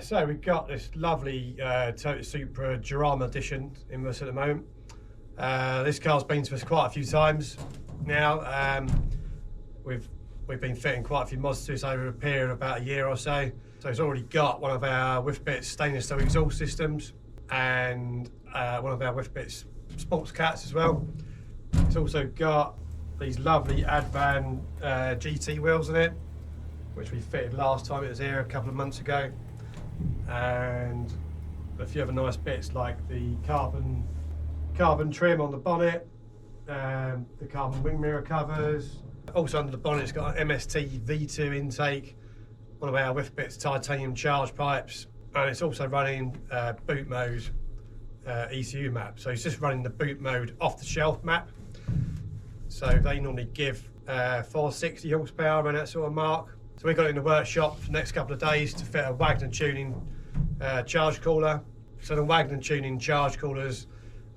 So we've got this lovely Toyota Supra Drama edition in us at the moment. This car's been to us quite a few times now. We've been fitting quite a few mods to this over a period of about a year or so. So it's already got one of our Whifbitz stainless steel exhaust systems and one of our Whifbitz sports cats as well. It's also got these lovely Advan GT wheels in it, which we fitted last time it was here a couple of months ago, and a few other nice bits like the carbon trim on the bonnet, the carbon wing mirror covers. Also under the bonnet it's got an MST V2 intake, one of our Whifbitz titanium charge pipes, and it's also running boot mode ECU map. So it's just running the boot mode off the shelf map. So they normally give 460 horsepower around that sort of mark. So we got it in the workshop for the next couple of days to fit a Wagner tuning charge cooler. So the Wagner tuning charge coolers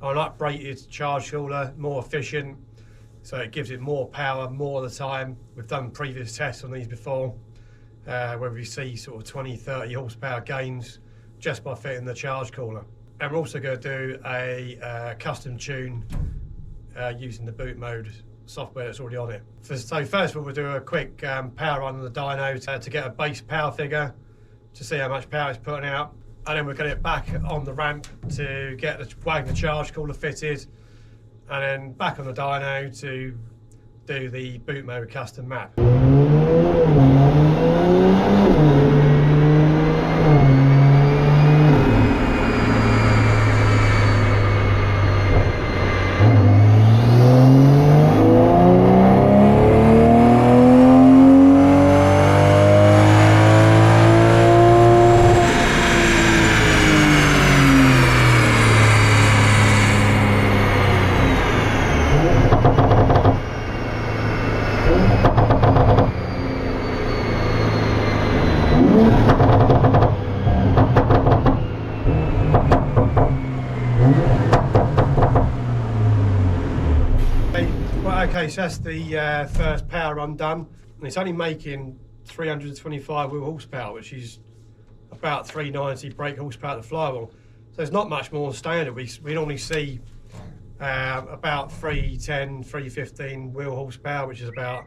are an uprated charge cooler, more efficient, so it gives it more power more of the time. We've done previous tests on these before, where we see sort of 20-30 horsepower gains just by fitting the charge cooler. And we're also going to do a custom tune using the boot mode software that's already on it. So first of all, we'll do a quick power run on the dyno to get a base power figure to see how much power it's putting out, and then we'll get it back on the ramp to get the Wagner charge cooler fitted, and then back on the dyno to do the boot mode custom map. Okay, so that's the first power run done, and it's only making 325 wheel horsepower, which is about 390 brake horsepower at the flywheel. So it's not much more standard. We normally see about 310, 315 wheel horsepower, which is about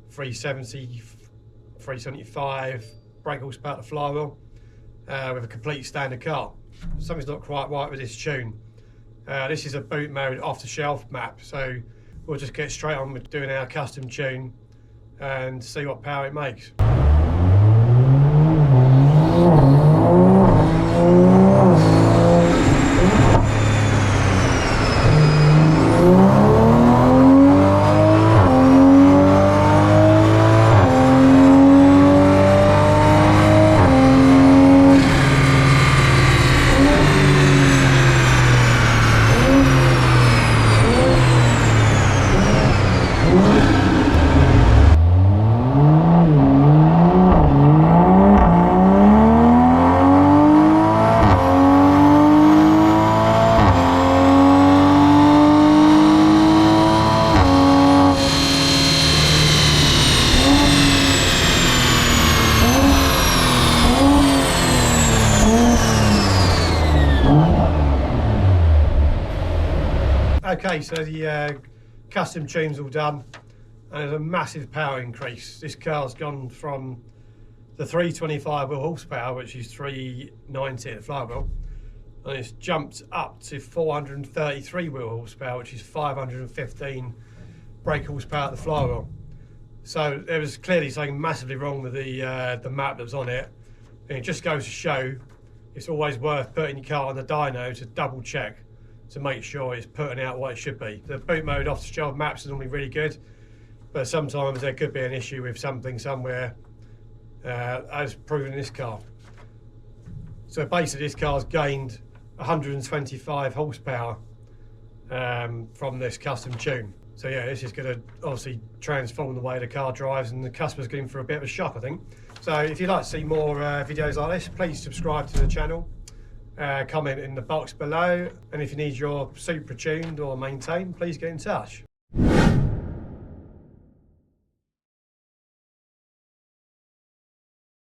370, 375 brake horsepower at the flywheel with a complete standard car. Something's not quite right with this tune. This is a boot mode off-the-shelf map, so we'll just get straight on with doing our custom tune and see what power it makes. Okay, so the custom tune's all done, and there's a massive power increase. This car's gone from the 325 wheel horsepower, which is 390 at the flywheel, and it's jumped up to 433 wheel horsepower, which is 515 brake horsepower at the flywheel. So there was clearly something massively wrong with the map that was on it, and it just goes to show it's always worth putting your car on the dyno to double check to make sure it's putting out what it should be. The boot mode off-the-shelf maps are normally really good, but sometimes there could be an issue with something somewhere, as proven in this car. So basically this car's gained 125 horsepower from this custom tune. So yeah, this is going to obviously transform the way the car drives, and the customer's going for a bit of a shock, I think. So if you'd like to see more videos like this, please subscribe to the channel. Comment in the box below, and if you need your Supra tuned or maintained, please get in touch.